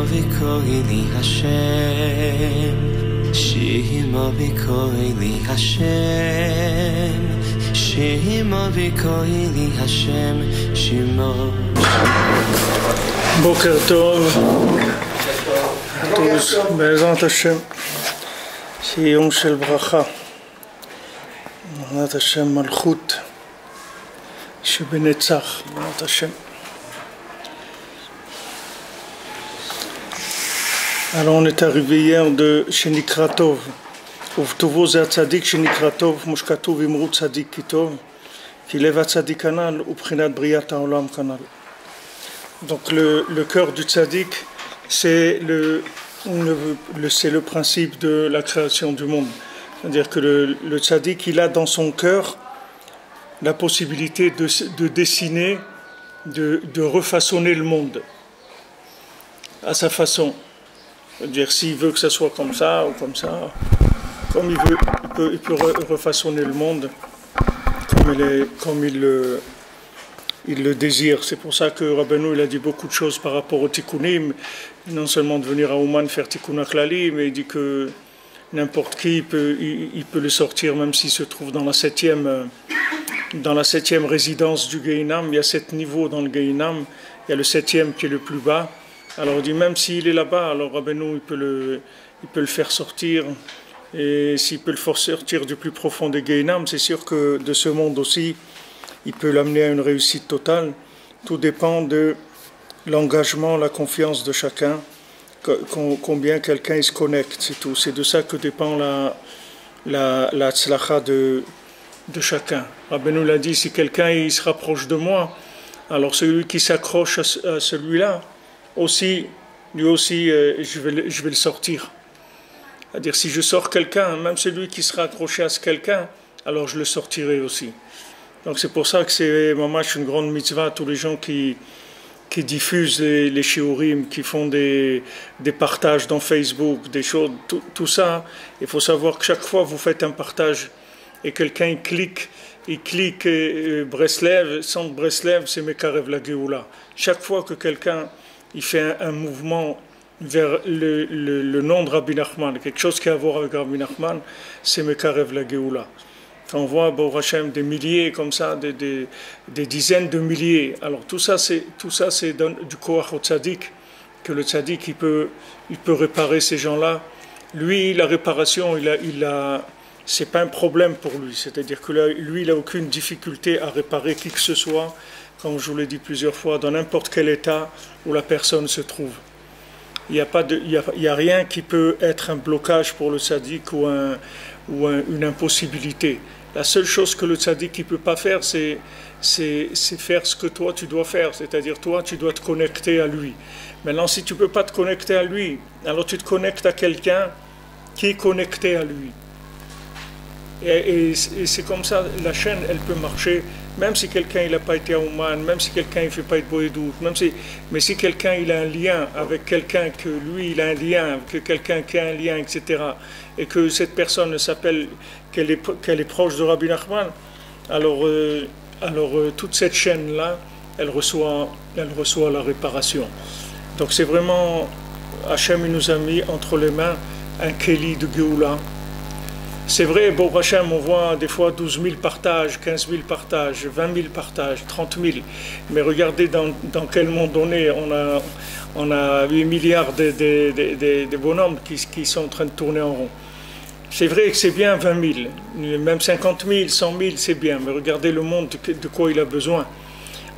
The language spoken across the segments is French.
v'koili Hashem, Shimo v'koili Hashem, Shimo v'koili Hashem, Shimo. Boker Tov, tous, Be'ezrat Hashem, c'est Yom Shel Bracha, Be'ezrat Hashem Malchut, Shebenetzach, Be'ezrat Hashem. Alors on est arrivé hier de Shenikra Tov, Uvtovo Ze Tzadik Shenikra Tov, Mushkatov Imru Tzadik Kitov, qui lève à Tzadik Kanal, ou Prinat Briat Haolam Kanal. Donc le cœur du tzaddik, c'est le principe de la création du monde. C'est-à-dire que le tzaddik, il a dans son cœur la possibilité de dessiner, de refaçonner le monde à sa façon. C'est-à-dire s'il veut que ça soit comme ça ou comme ça, comme il veut, il peut refaçonner le monde comme il le désire. C'est pour ça que Rabbeinu il a dit beaucoup de choses par rapport au tikkunim, non seulement de venir à Ouman faire tikkun klali, mais il dit que n'importe qui il peut le sortir même s'il se trouve dans la septième résidence du Gehinam. Il y a 7 niveaux dans le Gehinam, il y a le 7e qui est le plus bas. Alors il dit même s'il est là-bas, alors Rabbeinu il peut le faire sortir, et s'il peut le faire sortir du plus profond des Gehinam, c'est sûr que de ce monde aussi il peut l'amener à une réussite totale. Tout dépend de l'engagement, la confiance de chacun, combien quelqu'un il se connecte, c'est tout. C'est de ça que dépend la tzlacha de chacun. Rabbeinu l'a dit, si quelqu'un il se rapproche de moi, alors celui qui s'accroche à celui-là, lui aussi, je vais le sortir. C'est-à-dire, si je sors quelqu'un, même celui qui sera accroché à ce quelqu'un, alors je le sortirai aussi. Donc c'est pour ça que c'est mamash une grande mitzvah, tous les gens qui diffusent les shiurim, qui font des partages dans Facebook, des choses, tout ça. Il faut savoir que chaque fois que vous faites un partage et quelqu'un il clique Breslev, centre Breslev, c'est Mekarev la Geoula. Chaque fois que quelqu'un il fait un mouvement vers le nom de Rabbi Nachman, quelque chose qui a à voir avec Rabbi Nachman, c'est Mekarev la Geoula. On voit Baruch Hashem des milliers comme ça, des dizaines de milliers. Alors tout ça c'est du koach au tzaddik, que le tzaddik il peut réparer ces gens-là. Lui la réparation c'est pas un problème pour lui. C'est-à-dire que lui il a aucune difficulté à réparer qui que ce soit, comme je vous l'ai dit plusieurs fois, dans n'importe quel état où la personne se trouve. Il y a rien qui peut être un blocage pour le tzaddik ou une impossibilité. La seule chose que le tzaddik ne peut pas faire, c'est faire ce que toi tu dois faire, c'est-à-dire toi tu dois te connecter à lui. Maintenant si tu ne peux pas te connecter à lui, alors tu te connectes à quelqu'un qui est connecté à lui. Et c'est comme ça, la chaîne elle peut marcher, même si quelqu'un n'a pas été à Ouman, même si quelqu'un ne fait pas de Boédout, mais si quelqu'un il a un lien avec quelqu'un, que lui il a un lien, que quelqu'un qui a un lien, etc., et que cette personne s'appelle, qu'elle est proche de Rabbi Nachman, alors toute cette chaîne-là, elle reçoit la réparation. Donc c'est vraiment, Hachem il nous a mis entre les mains un Keli de Géoula. C'est vrai, bon Hachem, on voit des fois 12 000 partages, 15 000 partages, 20 000 partages, 30 000. Mais regardez dans quel monde on est. On a 8 milliards de bonhommes qui sont en train de tourner en rond. C'est vrai que c'est bien 20 000, même 50 000, 100 000, c'est bien. Mais regardez le monde, de quoi il a besoin.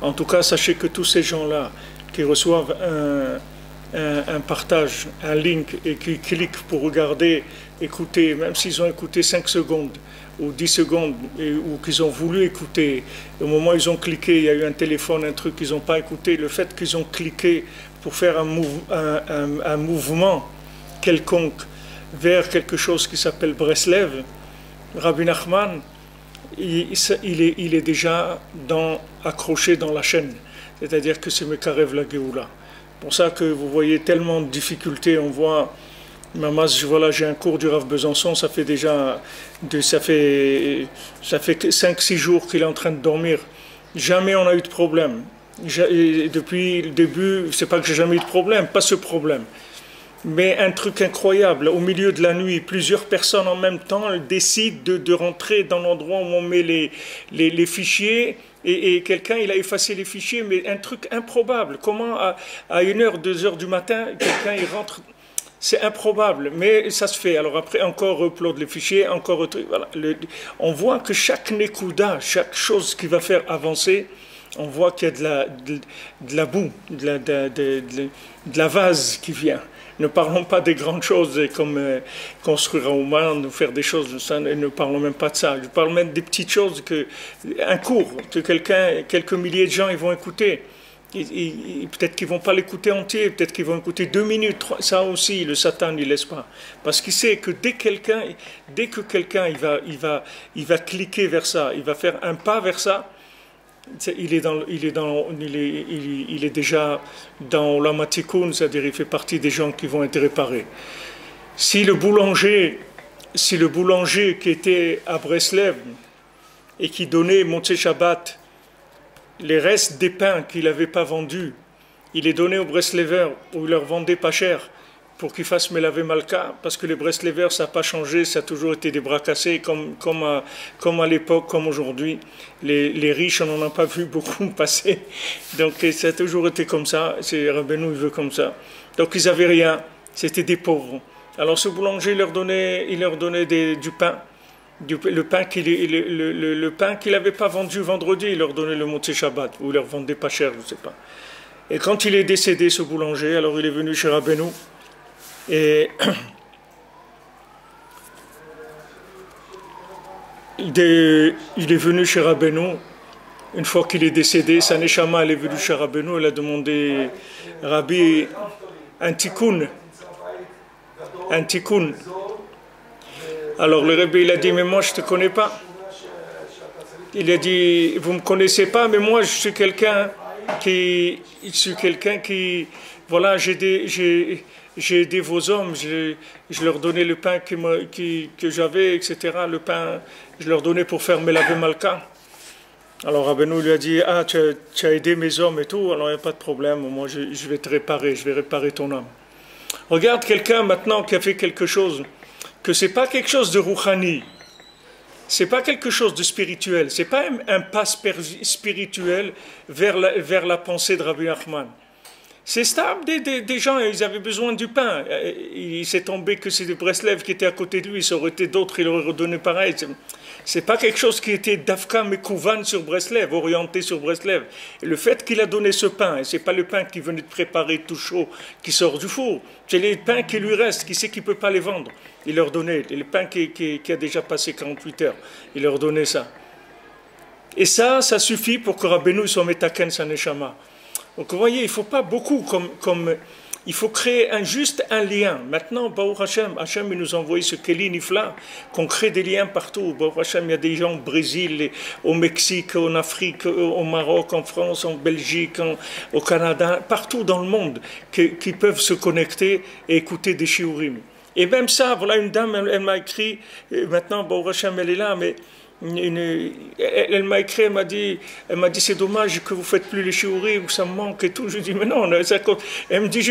En tout cas, sachez que tous ces gens-là qui reçoivent un partage, un link et qui cliquent pour regarder, écouter, même s'ils ont écouté 5 secondes ou 10 secondes ou qu'ils ont voulu écouter, au moment où ils ont cliqué, il y a eu un téléphone, un truc qu'ils n'ont pas écouté, le fait qu'ils ont cliqué pour faire un mouvement quelconque vers quelque chose qui s'appelle Breslev, Rabbi Nachman, il est déjà accroché dans la chaîne, c'est-à-dire que c'est Mekarev la Geoula. C'est pour ça que vous voyez tellement de difficultés. On voit, voilà, j'ai un cours du Rav Besançon, ça fait 5-6 jours qu'il est en train de dormir. Jamais on a eu de problème. Et depuis le début, c'est pas que j'ai jamais eu de problème, pas ce problème. Mais un truc incroyable, au milieu de la nuit, plusieurs personnes en même temps décident de rentrer dans l'endroit où on met les fichiers et quelqu'un il a effacé les fichiers, mais un truc improbable. Comment à 1h, 2h du matin, quelqu'un il rentre, c'est improbable, mais ça se fait. Alors après, encore upload les fichiers, encore... Voilà. On voit que chaque nekuda, chaque chose qui va faire avancer, on voit qu'il y a de la boue, de la vase qui vient. Ne parlons pas des grandes choses comme construire un Ouman, ou faire des choses, ça, ne parlons même pas de ça. Je parle même des petites choses, un cours, que quelques milliers de gens ils vont écouter. Peut-être qu'ils ne vont pas l'écouter entier, peut-être qu'ils vont écouter 2 minutes, 3, ça aussi, le Satan n'y laisse pas. Parce qu'il sait que dès que quelqu'un il va cliquer vers ça, il va faire un pas vers ça, il est déjà dans la Matikun, c'est-à-dire il fait partie des gens qui vont être réparés. Si le boulanger qui était à Breslev et qui donnait Motzei Shabbat les restes des pains qu'il n'avait pas vendus, il les donnait aux Breslevers où il leur vendait pas cher pour qu'ils fassent Melavé Malka, parce que les Breslevers, ça n'a pas changé, ça a toujours été des bras cassés, comme à l'époque, comme aujourd'hui. Les riches, on n'en a pas vu beaucoup passer. Donc ça a toujours été comme ça, Rabbeinu, il veut comme ça. Donc ils n'avaient rien, c'était des pauvres. Alors ce boulanger, il leur donnait du pain. Le pain qu'il n'avait pas vendu vendredi, il leur donnait le Motzei Shabbat, ou il leur vendait pas cher, je ne sais pas. Et quand il est décédé, ce boulanger, alors il est venu chez Rabbeinu, et il est venu chez Rabbeinu, une fois qu'il est décédé, sa neshama, elle est venue chez Rabbeinu, elle a demandé, Rabbi, un tikkun. Alors le Rabbi, il a dit, mais moi je ne te connais pas. Il a dit, vous ne me connaissez pas, mais moi je suis quelqu'un qui, voilà, j'ai aidé vos hommes, je leur donnais le pain que j'avais, etc. Le pain, je leur donnais pour faire Melavé Malka. Alors Rabbeinu lui a dit, ah, tu as aidé mes hommes et tout, alors il n'y a pas de problème, moi je vais te réparer, je vais réparer ton âme. Regarde quelqu'un maintenant qui a fait quelque chose, que ce n'est pas quelque chose de rouhani, ce n'est pas quelque chose de spirituel, ce n'est pas un pas spirituel vers la pensée de Rabbi Nachman. C'est stable, des gens, ils avaient besoin du pain. Il s'est tombé que c'est des Breslev qui étaient à côté de lui, ça aurait été d'autres, il leur aurait donné pareil. C'est pas quelque chose qui était d'Afka Mekouvan sur Breslev, orienté sur Breslev. Et le fait qu'il a donné ce pain, et c'est pas le pain qui venait de préparer tout chaud, qui sort du four, c'est les pains qui lui restent, qui sait qu'il peut pas les vendre. Il leur donnait, le pain qui a déjà passé 48 heures, il leur donnait ça. Et ça suffit pour que Rabbeinu soit metaken sa neshama. Donc vous voyez, il ne faut pas beaucoup il faut créer juste un lien. Maintenant, Baruch Hashem, il nous a envoyé ce Keli Nifla, qu'on crée des liens partout. Baruch Hashem, il y a des gens au Brésil, au Mexique, en Afrique, au Maroc, en France, en Belgique, au Canada, partout dans le monde, qui peuvent se connecter et écouter des shiurim. Et même ça, voilà une dame, elle m'a écrit, maintenant Baruch Hashem, elle est là, mais elle m'a écrit, elle m'a dit c'est dommage que vous faites plus les shiurim, ça me manque et tout. Je dis mais non, ça compte. Elle me dit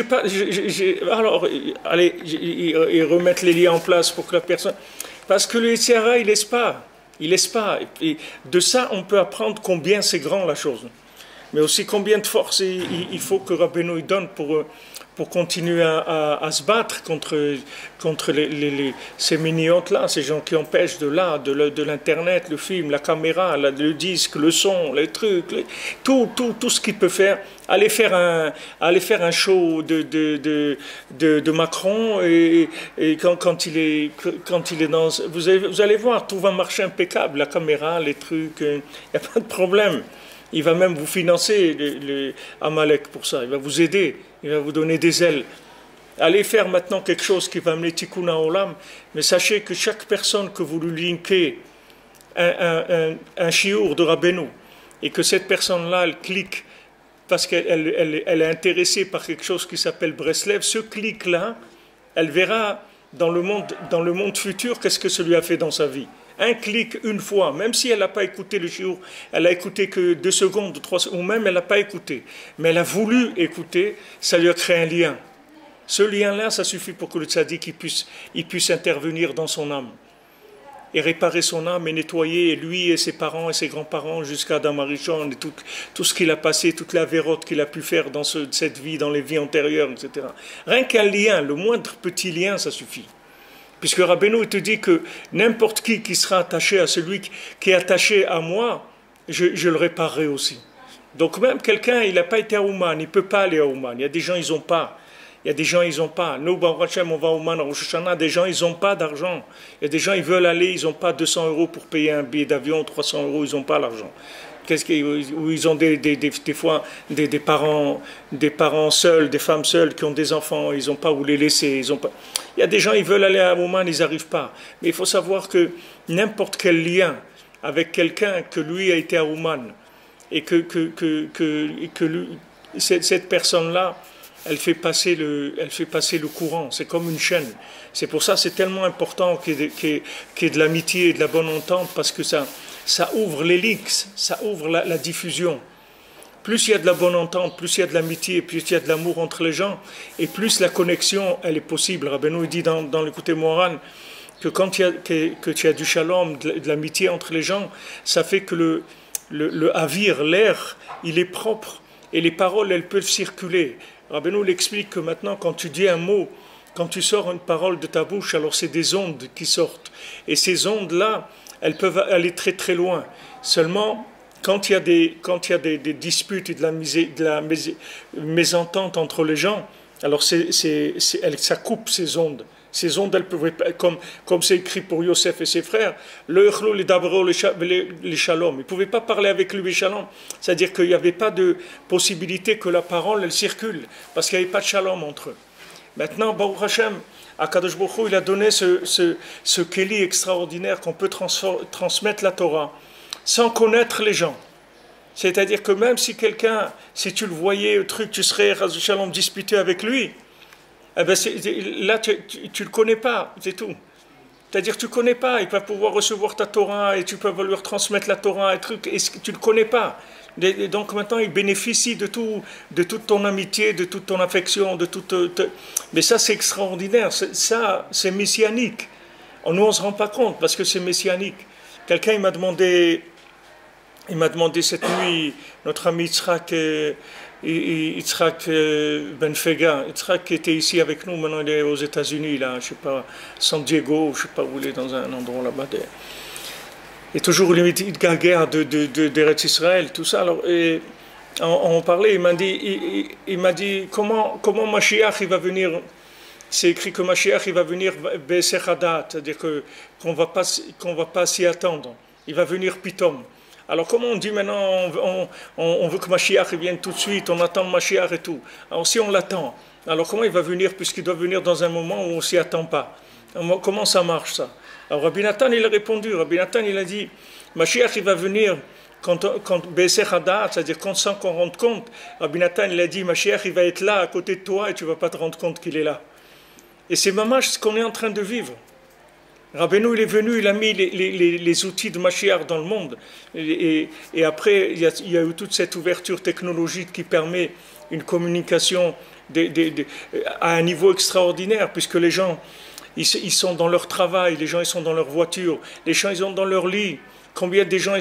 alors allez, ils remettent les liens en place pour que la personne, parce que le Yitzhara il laisse pas, et de ça on peut apprendre combien c'est grand la chose, mais aussi combien de force il faut que Rabbeinu donne pour continuer à se battre contre ces miniotes-là, ces gens qui empêchent de l'Internet, le film, la caméra, le disque, le son, les trucs, tout ce qu'il peut faire. Aller faire un show de Macron et quand il est dans... Vous allez voir, tout va marcher impeccable, la caméra, les trucs, il n'y a pas de problème. Il va même vous financer, Amalek, pour ça. Il va vous aider, il va vous donner des ailes. Allez faire maintenant quelque chose qui va amener Tikkun Olam, mais sachez que chaque personne que vous lui linkez un shiur de Rabbeinu, et que cette personne-là, elle clique parce qu'elle est intéressée par quelque chose qui s'appelle Breslev, ce clic-là, elle verra dans le monde futur qu'est-ce que ça lui a fait dans sa vie. un clic une fois, même si elle n'a pas écouté le shiur, elle a écouté que 2 secondes, 3 secondes, ou même elle n'a pas écouté, mais elle a voulu écouter, ça lui a créé un lien. Ce lien-là, ça suffit pour que le tzaddik il puisse intervenir dans son âme et réparer son âme et nettoyer lui et ses parents et ses grands-parents jusqu'à Adam Arishon et tout ce qu'il a passé, toute la vérote qu'il a pu faire dans cette vie, dans les vies antérieures, etc. Rien qu'un lien, le moindre petit lien, ça suffit. Puisque Rabbeinu il te dit que n'importe qui sera attaché à celui qui est attaché à moi, je le réparerai aussi. Donc même quelqu'un, il n'a pas été à Ouman, il ne peut pas aller à Ouman. Il y a des gens, ils n'ont pas. Il y a des gens, ils n'ont pas. Nous, Baruch Hashem, on va au Man, à Rosh Hashanah, des gens, ils n'ont pas d'argent. Il y a des gens, ils veulent aller, ils n'ont pas 200 € pour payer un billet d'avion, 300 €, ils n'ont pas l'argent. Où ils ont des fois des parents seuls, des femmes seules qui ont des enfants, ils n'ont pas où les laisser. Il y a des gens, ils veulent aller à Ouman, ils n'arrivent pas. Mais il faut savoir que n'importe quel lien avec quelqu'un que lui a été à Ouman et que cette personne-là, elle fait passer le courant, c'est comme une chaîne. C'est pour ça que c'est tellement important qu'il y ait de l'amitié et de la bonne entente, parce que ça ouvre les links, ça ouvre la diffusion. Plus il y a de la bonne entente, plus il y a de l'amitié, plus il y a de l'amour entre les gens, et plus la connexion, elle est possible. Rabbeinu dit dans l'écouté Moran que quand tu as du shalom, de l'amitié entre les gens, ça fait que le avir, l'air, il est propre, et les paroles, elles peuvent circuler. Rabbeinu l'explique que maintenant, quand tu dis un mot, quand tu sors une parole de ta bouche, alors c'est des ondes qui sortent. Et ces ondes-là, elles peuvent aller très très loin. Seulement, quand il y a des disputes et de la mésentente entre les gens, alors ça coupe ces ondes. Ces ondes, elles pouvaient, comme c'est écrit pour Yosef et ses frères, le shalom. Ils ne pouvaient pas parler avec lui shalom. C'est-à-dire qu'il n'y avait pas de possibilité que la parole, elle circule, parce qu'il n'y avait pas de shalom entre eux. Maintenant, Baruch Hashem, Akadosh Baruch Hu, il a donné ce kéli extraordinaire qu'on peut transmettre la Torah sans connaître les gens. C'est-à-dire que même si quelqu'un, si tu le voyais, tu serais, shalom, disputé avec lui, eh ben là, tu ne le connais pas, c'est tout. C'est-à-dire que tu ne connais pas, il va pouvoir recevoir ta Torah et tu peux lui transmettre la Torah et tu ne le connais pas. Et donc maintenant, il bénéficie de toute ton amitié, de toute ton affection, mais ça, c'est extraordinaire, ça, c'est messianique. Nous, on ne se rend pas compte parce que c'est messianique. Quelqu'un, il m'a demandé cette nuit, notre ami Yitzhak Benfega, Yitzhak qui était ici avec nous, maintenant il est aux États-Unis, là, je sais pas, San Diego, je sais pas où il est, dans un endroit là-bas. Et toujours il gaguère d'Eretz Israël, tout ça. Alors, on parlait, il m'a dit comment Mashiach il va venir. C'est écrit que Mashiach il va venir Be'esechadat, c'est-à-dire qu'on va pas s'y attendre. Il va venir pitom. Alors comment on dit maintenant, on veut que Mashiach vienne tout de suite, on attend Mashiach et tout. Alors si on l'attend, alors comment il va venir puisqu'il doit venir dans un moment où on ne s'y attend pas? Comment ça marche ça? Alors Rabbi Nathan il a répondu, Rabbi Nathan il a dit, Mashiach il va venir quand Be'eser Hadat, c'est-à-dire sans qu'on rende compte. Rabbi Nathan il a dit, Mashiach il va être là à côté de toi et tu ne vas pas te rendre compte qu'il est là. Et c'est mamash ce qu'on est en train de vivre. Rabbeinu, il est venu, il a mis les outils de Mashiach dans le monde. Et après, il y a eu toute cette ouverture technologique qui permet une communication à un niveau extraordinaire, puisque les gens, ils sont dans leur travail, les gens, ils sont dans leur voiture, les gens, ils sont dans leur lit. Combien de gens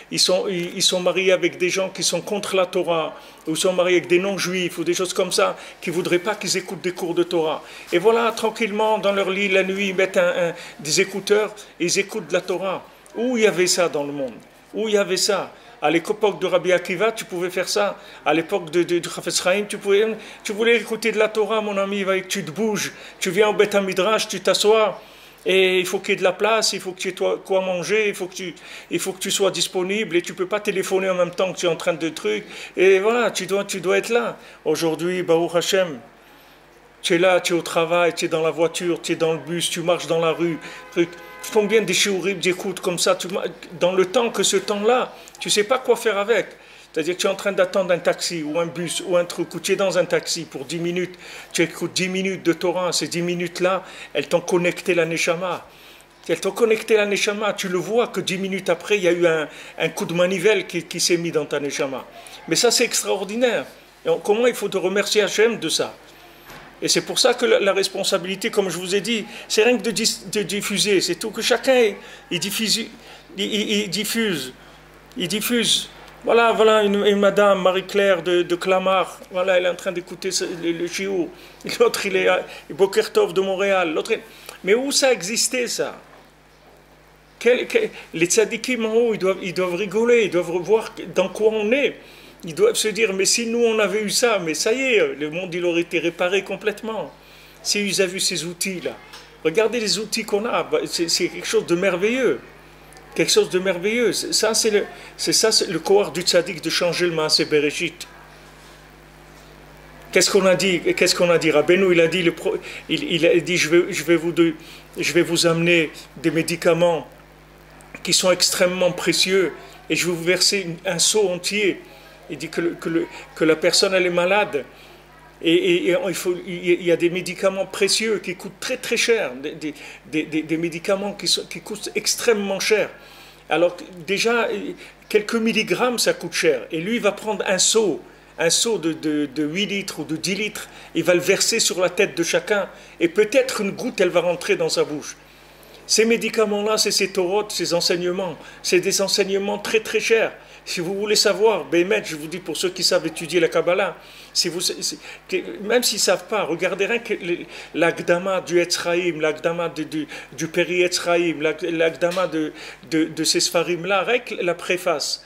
ils sont mariés avec des gens qui sont contre la Torah, ou ils sont mariés avec des non-juifs, ou des choses comme ça, qui ne voudraient pas qu'ils écoutent des cours de Torah. Et voilà, tranquillement, dans leur lit, la nuit, ils mettent des écouteurs et ils écoutent de la Torah. Où il y avait ça dans le monde? Où il y avait ça? À l'époque de Rabbi Akiva, tu pouvais faire ça. À l'époque de Chafetz Chaim, tu voulais écouter de la Torah, mon ami, tu te bouges, tu viens au Beth Midrash, tu t'assois. Et il faut qu'il y ait de la place, il faut que tu aies quoi manger, il faut que tu sois disponible et tu ne peux pas téléphoner en même temps que tu es en train de trucs. Et voilà, tu dois être là. Aujourd'hui, Baruch Hashem, tu es là, tu es au travail, tu es dans la voiture, tu es dans le bus, tu marches dans la rue. Combien de shiurim j'écoute comme ça, dans le temps que ce temps-là, tu ne sais pas quoi faire avec. C'est-à-dire que tu es en train d'attendre un taxi ou un bus ou un truc, ou tu es dans un taxi pour 10 minutes, tu écoutes 10 minutes de Torah, ces 10 minutes-là, elles t'ont connecté la Neshama. Elles t'ont connecté à la Neshama. Tu le vois que 10 minutes après, il y a eu un coup de manivelle qui s'est mis dans ta Neshama. Mais ça, c'est extraordinaire. Et comment il faut te remercier Hachem de ça? Et c'est pour ça que la responsabilité, comme je vous ai dit, c'est rien que de diffuser. C'est tout, que chacun il diffuse. Voilà une madame, Marie-Claire de Clamart. Voilà, elle est en train d'écouter le shiur. L'autre, il est Boker Tov de Montréal. Mais où ça existait, ça? Les tzadikim en haut, ils doivent rigoler, ils doivent voir dans quoi on est. Ils doivent se dire, mais si nous on avait eu ça, mais ça y est, le monde il aurait été réparé complètement. S'ils avaient vu ces outils-là. Regardez les outils qu'on a, c'est quelque chose de merveilleux. Quelque chose de merveilleux. C'est le kohar du tzadik de changer le maaseh bereshit. Qu'est-ce qu'on a dit? Rabbeinu, il a dit, je vais vous amener des médicaments qui sont extrêmement précieux et je vais vous verser un seau entier. Il dit que la personne elle est malade et il y a des médicaments précieux qui coûtent très très cher, des médicaments qui coûtent extrêmement cher. Alors déjà quelques milligrammes ça coûte cher et lui il va prendre un seau de 8 litres ou de 10 litres, il va le verser sur la tête de chacun et peut-être une goutte elle va rentrer dans sa bouche. Ces médicaments-là, c'est ces Torot, ces enseignements, c'est des enseignements très très chers. Si vous voulez savoir, Bémet, je vous dis pour ceux qui savent étudier la Kabbalah, même s'ils ne savent pas, regardez rien que l'Agdama du Etzraïm, l'Agdama du Péri Etzraïm, l'Agdama de ces Sfarim-là, avec la préface.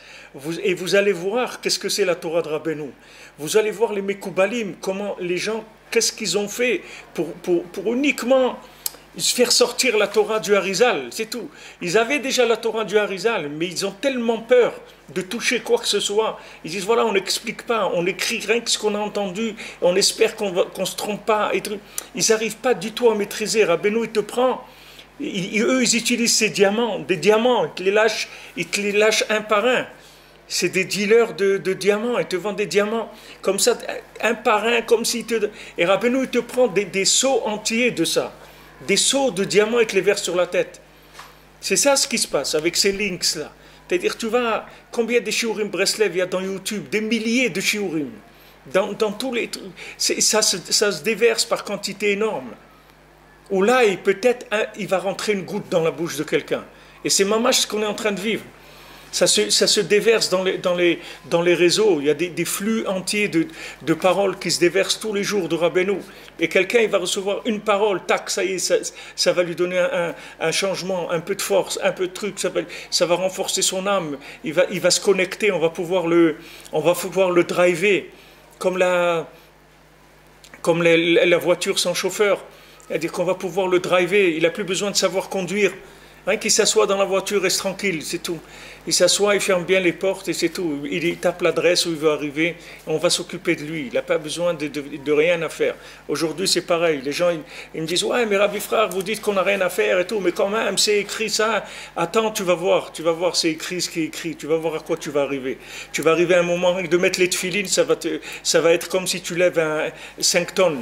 Et vous allez voir qu'est-ce que c'est la Torah de Rabbeinu. Vous allez voir les Mekoubalim, comment les gens, qu'est-ce qu'ils ont fait pour uniquement faire sortir la Torah du Harizal, c'est tout. Ils avaient déjà la Torah du Harizal, mais ils ont tellement peur de toucher quoi que ce soit. Ils disent voilà, on n'explique pas, on écrit rien que ce qu'on a entendu, on espère qu'on ne se trompe pas. Ils n'arrivent pas du tout à maîtriser. Rabbeinu, il te prend. Eux, ils utilisent ces diamants, des diamants, ils te les lâchent un par un. C'est des dealers de diamants, ils te vendent des diamants comme ça, un par un, comme s'ils te... Et Rabbeinu, il te prend des seaux entiers de ça. Des seaux de diamants et te les verse sur la tête. C'est ça ce qui se passe avec ces links-là. C'est-à-dire, tu vas... Combien de shiurim Breslev il y a dans YouTube? Des milliers de shiurim. Dans tous les... Ça se déverse par quantité énorme. Ou là, il va rentrer une goutte dans la bouche de quelqu'un. Et c'est mamash ce qu'on est en train de vivre. Ça se déverse dans les réseaux. Il y a des flux entiers de paroles qui se déversent tous les jours de Rabbeinu. Et quelqu'un, il va recevoir une parole, tac, ça y est, ça va lui donner un changement, un peu de force, un peu de truc, ça va renforcer son âme. Il va se connecter, on va pouvoir le driver, comme la voiture sans chauffeur. C'est-à-dire qu'on va pouvoir le driver, il n'a plus besoin de savoir conduire. Rien qu'il s'assoit dans la voiture, reste tranquille, c'est tout. Il s'assoit, il ferme bien les portes et c'est tout. Il tape l'adresse où il veut arriver, on va s'occuper de lui. Il n'a pas besoin de rien à faire. Aujourd'hui, c'est pareil. Les gens, ils me disent, ouais, mais Rabbi Frère, vous dites qu'on n'a rien à faire et tout, mais quand même, c'est écrit ça. Attends, tu vas voir, c'est écrit ce qui est écrit. Tu vas voir à quoi tu vas arriver. Tu vas arriver à un moment de mettre les tefilines, ça va être comme si tu lèves 5 tonnes.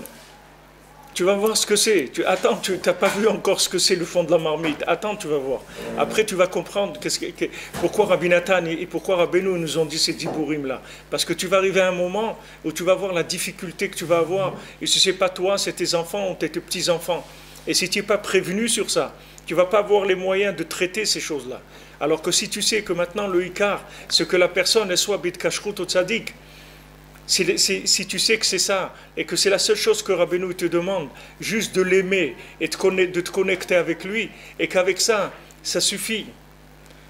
Tu vas voir ce que c'est. Attends, tu n'as pas vu encore ce que c'est le fond de la marmite. Attends, tu vas voir. Après, tu vas comprendre pourquoi Rabbi Nathan et pourquoi Rabbeinu nous ont dit ces dibourim-là. Parce que tu vas arriver à un moment où tu vas voir la difficulté que tu vas avoir. Et si ce n'est pas toi, c'est tes enfants ou tes petits-enfants. Et si tu n'es pas prévenu sur ça, tu ne vas pas avoir les moyens de traiter ces choses-là. Alors que si tu sais que maintenant, le Icar, ce que la personne, elle soit bit kashrut ou tzadik, si tu sais que c'est ça, et que c'est la seule chose que Rabbeinu te demande, juste de l'aimer et de te connecter avec lui, et qu'avec ça, ça suffit.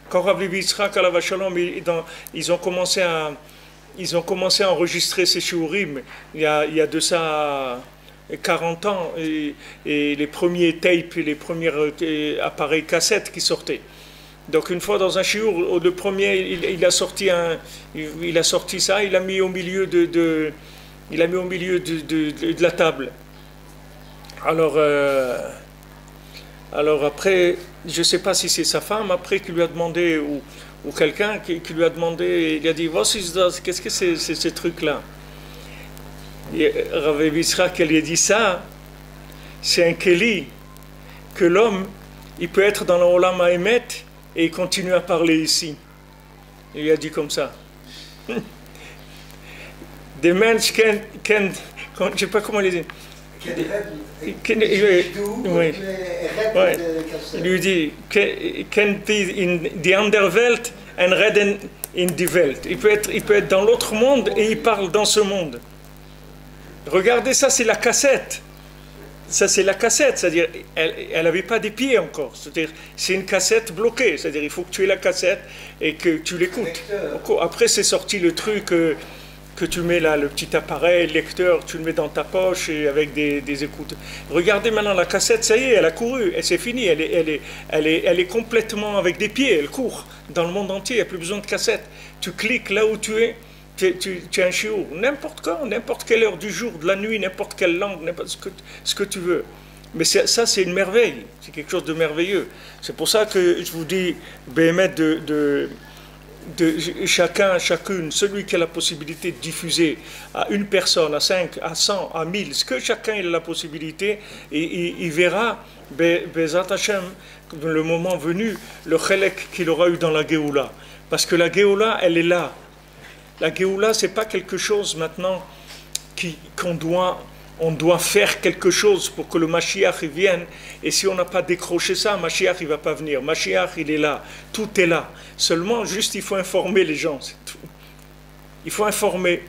Quand Rabbi Yitzhak alav shalom, ils ont commencé à enregistrer ces shiurim, il y a de ça 40 ans, et les premiers tapes, les premiers appareils cassettes qui sortaient. Donc une fois dans un shiur, le premier, il a sorti ça, il l'a mis au milieu de la table. Alors après, je ne sais pas si c'est sa femme après qui lui a demandé ou quelqu'un qui lui a demandé, il a dit qu'est-ce que c'est ces trucs-là? Rav Yitzhak, elle lui a dit ça, c'est un keli que l'homme il peut être dans le Olam Haemet et il continue à parler ici. Il a dit comme ça. Des Mensch je ne sais pas comment il dit. Il lui dit, kennt in die andere Welt en reden in die Welt. Il peut être dans l'autre monde et il parle dans ce monde. Regardez ça, c'est la cassette. Ça, c'est la cassette, c'est-à-dire, elle n'avait pas des pieds encore. C'est-à-dire, c'est une cassette bloquée. C'est-à-dire, il faut que tu aies la cassette et que tu l'écoutes. Après, c'est sorti le truc que tu mets là, le petit appareil, le lecteur, tu le mets dans ta poche et avec des écoutes. Regardez maintenant la cassette, ça y est, elle a couru, et c'est fini. Elle est complètement avec des pieds, elle court dans le monde entier. Il n'y a plus besoin de cassette. Tu cliques là où tu es. Tu es un chiour, n'importe quand, n'importe quelle heure du jour, de la nuit, n'importe quelle langue, n'importe ce que tu veux. Mais ça, c'est une merveille, c'est quelque chose de merveilleux. C'est pour ça que je vous dis, Béhémet, de chacune, celui qui a la possibilité de diffuser à une personne, à 5, à 100, à 1000, ce que chacun a la possibilité, et il verra, Bezat Hashem, le moment venu, le chélek qu'il aura eu dans la Géoula. Parce que la Géoula, elle est là. La Géoula, ce n'est pas quelque chose maintenant qu'on doit faire quelque chose pour que le Mashiach vienne. Et si on n'a pas décroché ça, Mashiach il ne va pas venir. Mashiach, il est là. Tout est là. Seulement, juste, il faut informer les gens. C'est tout. Il faut informer.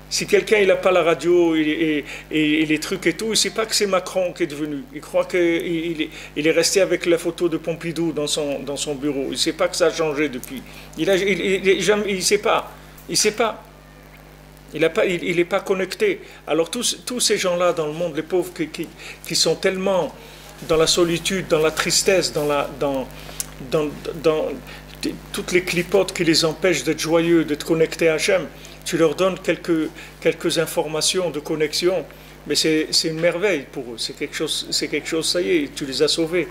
Si quelqu'un n'a pas la radio et les trucs et tout, il ne sait pas que c'est Macron qui est devenu. Il croit qu'il est resté avec la photo de Pompidou dans son bureau. Il ne sait pas que ça a changé depuis. Il ne sait pas. Il ne sait pas. Il n'est pas connecté. Alors tous ces gens-là dans le monde, les pauvres qui sont tellement dans la solitude, dans la tristesse, dans toutes les clipotes qui les empêchent d'être joyeux, d'être connectés à Hachem, tu leur donnes quelques informations de connexion, mais c'est une merveille pour eux. C'est quelque chose, ça y est, tu les as sauvés.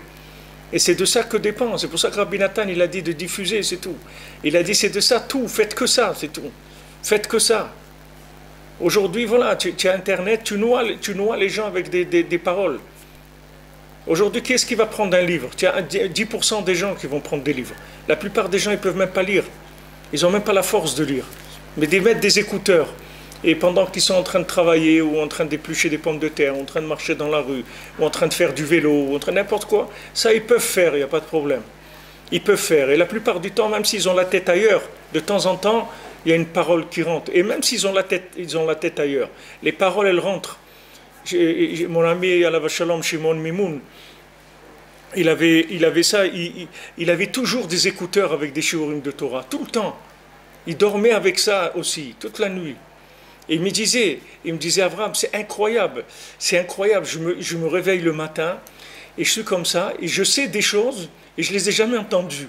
Et c'est de ça que dépend. C'est pour ça que Rabbi Nathan, il a dit de diffuser, c'est tout. Il a dit, c'est de ça tout, faites que ça, c'est tout. Faites que ça. Aujourd'hui, voilà, tu as Internet, tu noies les gens avec des paroles. Aujourd'hui, qui est-ce qui va prendre un livre? Tu as 10% des gens qui vont prendre des livres. La plupart des gens, ils ne peuvent même pas lire. Ils n'ont même pas la force de lire. Mais de mettre des écouteurs. Et pendant qu'ils sont en train de travailler, ou en train d'éplucher des pommes de terre, ou en train de marcher dans la rue, ou en train de faire du vélo, ou en train de n'importe quoi, ça, ils peuvent faire, il n'y a pas de problème. Ils peuvent faire. Et la plupart du temps, même s'ils ont la tête ailleurs, de temps en temps, il y a une parole qui rentre. Et même s'ils ont la tête ailleurs, les paroles, elles rentrent. Mon ami Alav Shalom, Shimon Mimoun, il avait ça, il avait toujours des écouteurs avec des shiurim de Torah, tout le temps. Il dormait avec ça aussi, toute la nuit. Et il me disait Abraham, c'est incroyable, je me réveille le matin, et je suis comme ça, et je sais des choses, et je ne les ai jamais entendues.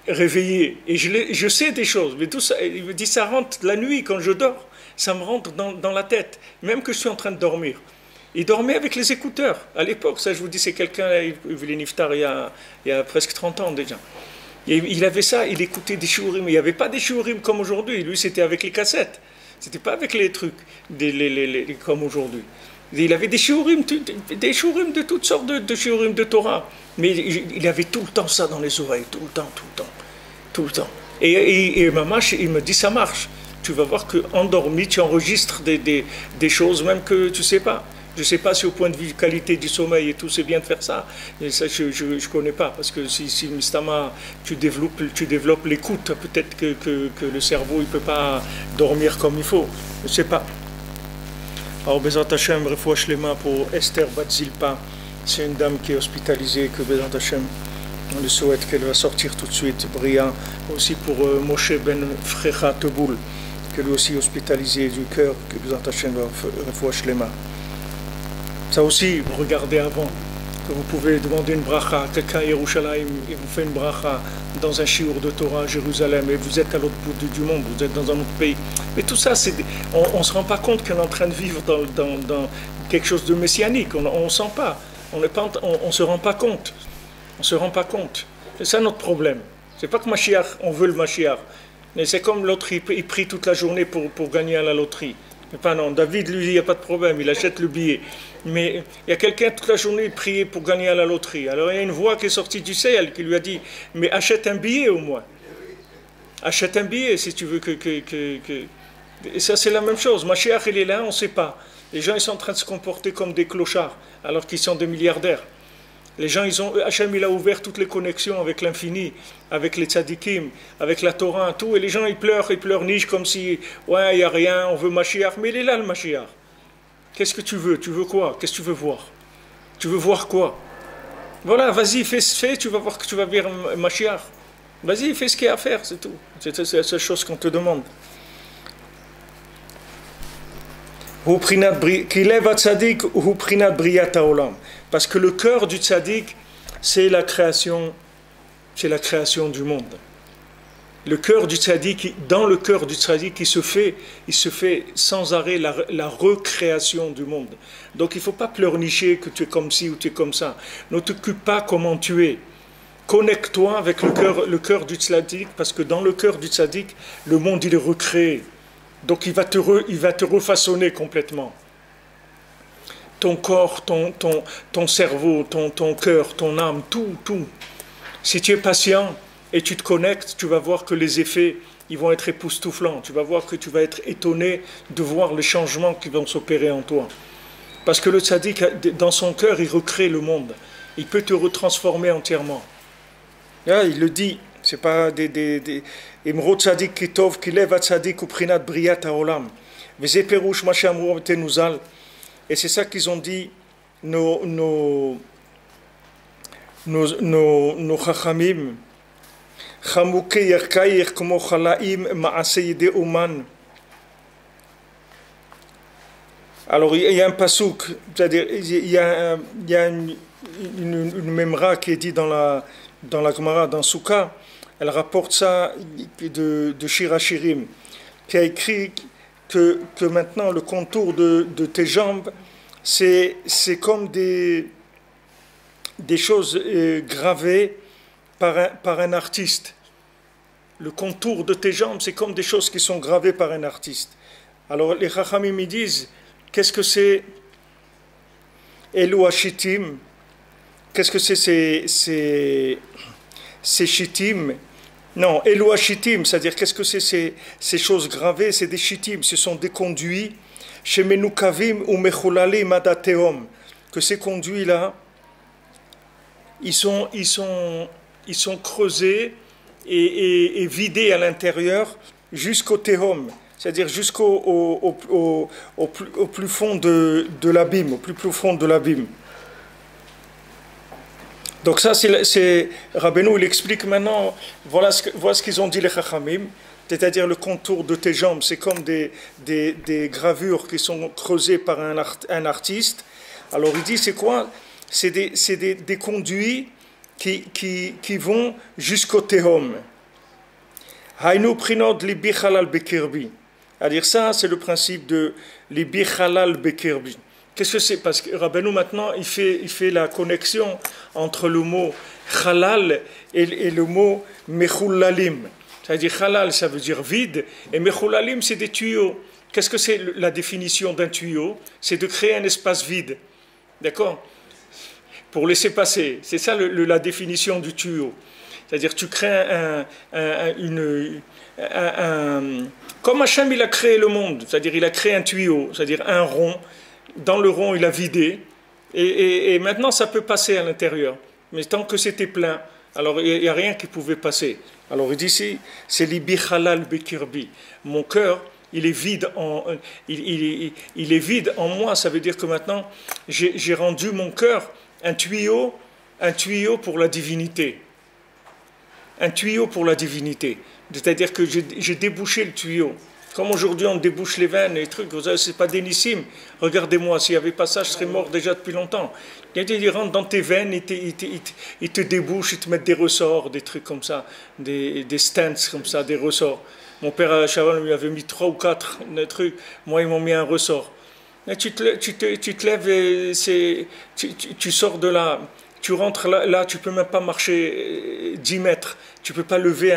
Réveillé, et je sais des choses, mais tout ça, il me dit, ça rentre la nuit quand je dors, ça me rentre dans la tête, même que je suis en train de dormir. Il dormait avec les écouteurs, à l'époque, ça je vous dis, c'est quelqu'un, il est niftar il y a presque 30 ans déjà. Et il avait ça, il écoutait des shiurim, il n'y avait pas des shiurim comme aujourd'hui, lui c'était avec les cassettes, c'était pas avec les trucs comme aujourd'hui. Il avait des shiurim de toutes sortes de shiurim de Torah. Mais il avait tout le temps ça dans les oreilles, tout le temps. Et Mamash, il me dit, ça marche. Tu vas voir qu'endormi, tu enregistres des choses même que tu ne sais pas. Je ne sais pas si au point de vue qualité du sommeil et tout, c'est bien de faire ça. Et ça, je ne connais pas. Parce que si Mistama, tu développes l'écoute, peut-être que le cerveau ne peut pas dormir comme il faut. Je ne sais pas. Alors, Bezat Hashem, Refoua Shlema pour Esther Batzilpa. C'est une dame qui est hospitalisée, que Bezat Hashem, on le souhaite qu'elle va sortir tout de suite. Bria, aussi pour Moshe Ben Frecha Teboul, que lui aussi hospitalisé du cœur, que Bezat Hashem va Refoua Shlema. Ça aussi, vous regardez avant, que vous pouvez demander une bracha à quelqu'un à Yerushalayim, et vous fait une bracha dans un shiur de Torah à Jérusalem, et vous êtes à l'autre bout du monde, vous êtes dans un autre pays. Mais tout ça, on ne se rend pas compte qu'on est en train de vivre dans quelque chose de messianique, on ne sent pas, on ne se rend pas compte. On ne se rend pas compte. C'est ça notre problème. C'est pas que Mashiach, on veut le Mashiach, mais c'est comme l'autre, il prie toute la journée pour gagner à la loterie. Enfin non, David, lui, il n'y a pas de problème, il achète le billet. Mais il y a quelqu'un toute la journée prier pour gagner à la loterie. Alors il y a une voix qui est sortie du ciel qui lui a dit, mais achète un billet au moins. Achète un billet si tu veux que... Et ça c'est la même chose. Mashiach il est là, on ne sait pas. Les gens ils sont en train de se comporter comme des clochards alors qu'ils sont des milliardaires. Les gens, Hachem il a ouvert toutes les connexions avec l'infini, avec les tzadikim, avec la Torah, tout, et les gens ils pleurnichent comme si, ouais, il n'y a rien, on veut Mashiach, mais il est là le Mashiach. Qu'est-ce que tu veux? Tu veux quoi? Qu'est-ce que tu veux voir? Tu veux voir quoi? Voilà, vas-y, fais, tu vas voir que tu vas voir Mashiach. Vas-y, fais ce qu'il y a à faire, c'est tout. C'est la seule chose qu'on te demande. Parce que le cœur du tzaddik, c'est la création du monde. Le cœur du tzaddik, dans le cœur du tzaddik, il se fait sans arrêt la recréation du monde. Donc il ne faut pas pleurnicher que tu es comme ci ou tu es comme ça. Ne t'occupe pas comment tu es. Connecte-toi avec le cœur du tzaddik, parce que dans le cœur du tzaddik, le monde il est recréé. Donc il va te refaçonner complètement. Ton corps, ton cerveau, ton cœur, ton âme, tout. Si tu es patient et tu te connectes, tu vas voir que les effets, ils vont être époustouflants. Tu vas voir que tu vas être étonné de voir les changements qui vont s'opérer en toi. Parce que le tzaddik, dans son cœur, il recrée le monde. Il peut te retransformer entièrement. Là, il le dit, c'est pas des Imro tzaddik kitov, kileva tzaddik uprinat briyat haolam. Veze perush ma she'amru tenuzal. Et c'est ça qu'ils ont dit nos chachamim. Chamuke yerkair como chalaim ma'aseyde oman. Alors il y a un pasouk, c'est-à-dire il y a une memra qui est dit dans la Gemara, dans Souka. Elle rapporte ça de Shir Hashirim, qui a écrit que maintenant le contour de tes jambes, c'est comme des choses gravées par un artiste. Le contour de tes jambes, c'est comme des choses qui sont gravées par un artiste. Alors les Chachamim ils disent, qu'est-ce que c'est Elu Hashitim? Qu'est-ce que c'est ces shittim? Non, Elu Hashitim, c'est-à-dire qu'est-ce que c'est ces choses gravées? C'est des shittim, ce sont des conduits chez Menukavim ou Mechulalim Adateom, que ces conduits-là, ils sont creusés et vidés à l'intérieur jusqu'au Tehom, c'est-à-dire jusqu'au plus fond de l'abîme, au plus profond de l'abîme. Donc ça, c'est Rabbeinu, il explique maintenant, voilà ce qu'ils ont dit les Chachamim, c'est-à-dire le contour de tes jambes, c'est comme des gravures qui sont creusées par un artiste. Alors il dit, c'est quoi? C'est des conduits qui vont jusqu'au Tehom. Hainu prinod libi halal bekirbi. C'est-à-dire ça, c'est le principe de libi halal bekirbi. Qu'est-ce que c'est? Parce que Rabbeinu maintenant, il fait la connexion entre le mot halal et le mot mechulalim. C'est-à-dire halal, ça veut dire vide, et mechulalim, c'est des tuyaux. Qu'est-ce que c'est la définition d'un tuyau? C'est de créer un espace vide. D'accord? Pour laisser passer. C'est ça la définition du tuyau. C'est-à-dire tu crées comme Hachem il a créé le monde, c'est-à-dire il a créé un tuyau, c'est-à-dire un rond. Dans le rond, il a vidé, et maintenant ça peut passer à l'intérieur. Mais tant que c'était plein, alors il n'y a rien qui pouvait passer. Alors il dit ici, c'est libi halal bekirbi. Mon cœur, il est vide il est vide en moi. Ça veut dire que maintenant, j'ai rendu mon cœur un tuyau pour la divinité. Un tuyau pour la divinité. C'est-à-dire que j'ai débouché le tuyau. Comme aujourd'hui on débouche les veines et les trucs, c'est pas dénissime. Regardez-moi, s'il n'y avait pas ça, je serais mort déjà depuis longtemps. Ils rentrent dans tes veines, ils te débouchent, ils te mettent des ressorts, des trucs comme ça, des stents comme ça, des ressorts. Mon père à Chaval lui avait mis 3 ou 4 trucs, moi ils m'ont mis un ressort. Et tu te lèves et tu sors de là, tu rentres là, tu peux même pas marcher 10 mètres, tu peux pas lever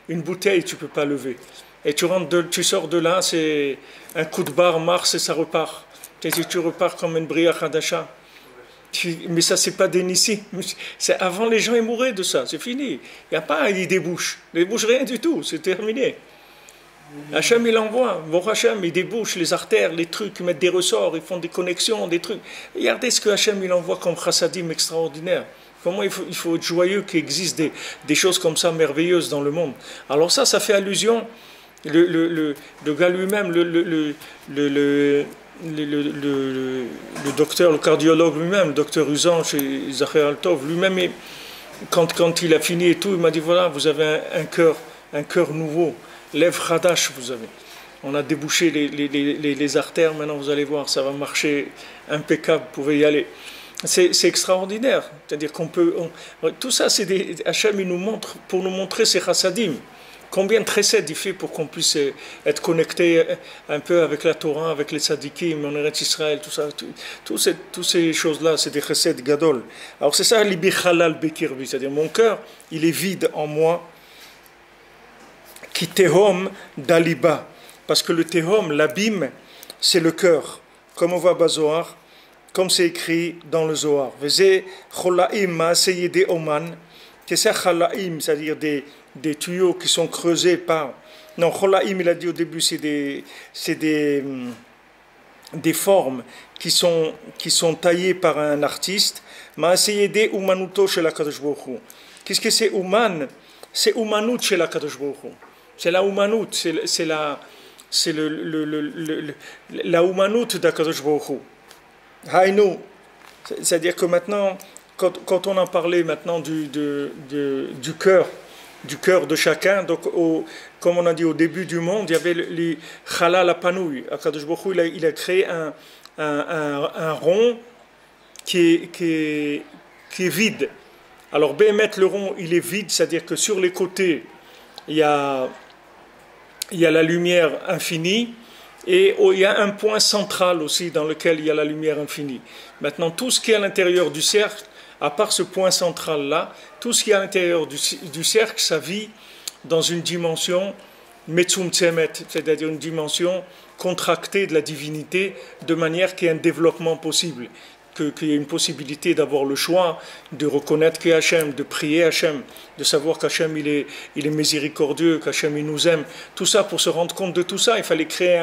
une bouteille, tu peux pas lever. Et tu sors de là, c'est un coup de barre, Mars, et ça repart. Tu repars comme une Bria Hadasha. Mais ça, c'est pas d'Enissi. C'est avant, les gens ils mouraient de ça. C'est fini. Il n'y a pas, il débouche. Il débouche rien du tout. C'est terminé. Hachem, il envoie. Bon, Hachem, il débouche les artères, les trucs, ils mettent des ressorts, ils font des connexions, des trucs. Regardez ce que Hachem, il envoie comme chassadim extraordinaire. Comment il faut être joyeux qu'il existe des choses comme ça merveilleuses dans le monde. Alors ça fait allusion. Le gars lui-même, le docteur, le cardiologue lui-même, le docteur Usan chez Zachar Altov, lui-même, quand il a fini et tout, il m'a dit voilà, vous avez un cœur nouveau, lèvres Hadash vous avez. On a débouché les artères, maintenant vous allez voir, ça va marcher impeccable, vous pouvez y aller. C'est extraordinaire, c'est-à-dire qu'on peut. Tout ça, Hachem, il nous montre, pour nous montrer ses chassadim. Combien de chesed il fait pour qu'on puisse être connecté un peu avec la Torah, avec les tzadikim, en Eretz Israël, tout ça, toutes ces choses-là, c'est des chesed gadol. Alors c'est ça, libi halal bekirbi, c'est-à-dire mon cœur, il est vide en moi, qui tehom daliba, parce que le tehom, l'abîme, c'est le cœur, comme on voit Bazoar, comme c'est écrit dans le Zohar. Veze cholaim ma'aseyede oman, que c'est cholaim, c'est-à-dire des tuyaux qui sont creusés par... Non, cholaim, il a dit au début, c'est des formes qui sont taillées par un artiste. Ma'aseyede umanuto shel HaKadosh Baruch Hu. Qu'est-ce que c'est uman? C'est umanut shel HaKadosh Baruch Hu. C'est la umanut, c'est la umanut d'HaKadosh Baruch Hu. Haïnou, c'est-à-dire que maintenant, quand on en parlait maintenant du cœur de chacun, donc comme on a dit au début du monde, il y avait les Chalal Apanouy. Akadosh Baruch Hu, il a créé un rond qui est vide. Alors Béhémet, le rond, il est vide, c'est-à-dire que sur les côtés, il y a la lumière infinie. Et il y a un point central aussi dans lequel il y a la lumière infinie. Maintenant, tout ce qui est à l'intérieur du cercle, à part ce point central-là, tout ce qui est à l'intérieur du cercle, ça vit dans une dimension metzum tzemet, c'est-à-dire une dimension contractée de la divinité, de manière qu'il y ait un développement possible, qu'il y ait une possibilité d'avoir le choix, de reconnaître qu'il y a Hachem, de prier Hachem, de savoir qu'Hachem il est miséricordieux, qu'Hachem il nous aime. Tout ça, pour se rendre compte de tout ça, il fallait créer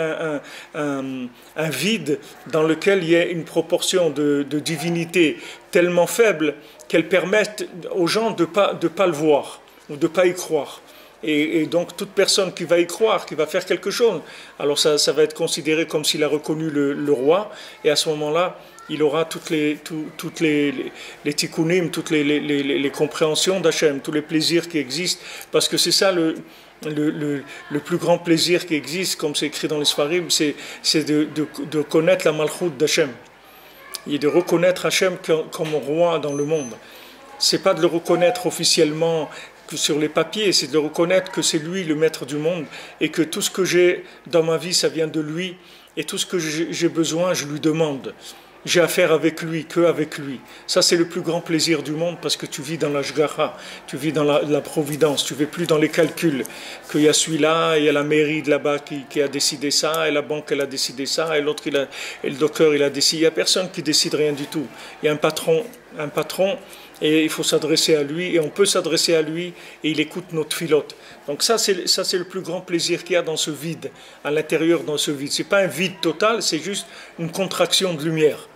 un vide dans lequel il y ait une proportion de divinité tellement faible qu'elle permette aux gens de pas le voir ou de ne pas y croire. Et donc toute personne qui va y croire, qui va faire quelque chose, alors ça va être considéré comme s'il a reconnu le roi, et à ce moment-là, il aura toutes les tikkunim, toutes les compréhensions d'Hachem, tous les plaisirs qui existent, parce que c'est ça le plus grand plaisir qui existe, comme c'est écrit dans les Sfarim, c'est de connaître la malchoute d'Hachem, et de reconnaître Hachem comme roi dans le monde. C'est pas de le reconnaître officiellement sur les papiers, c'est de le reconnaître que c'est lui le maître du monde, et que tout ce que j'ai dans ma vie, ça vient de lui, et tout ce que j'ai besoin, je lui demande. J'ai affaire avec lui, que avec lui. Ça, c'est le plus grand plaisir du monde, parce que tu vis dans la shgacha, tu vis dans la providence, tu ne vis plus dans les calculs, qu'il y a celui-là, il y a la mairie de là-bas qui a décidé ça, et la banque elle a décidé ça, et l'autre, et le docteur il a décidé. Il n'y a personne qui décide rien du tout. Il y a un patron, et il faut s'adresser à lui, et on peut s'adresser à lui, et il écoute notre filote. Donc ça c'est le plus grand plaisir qu'il y a dans ce vide, à l'intérieur dans ce vide. Ce n'est pas un vide total, c'est juste une contraction de lumière.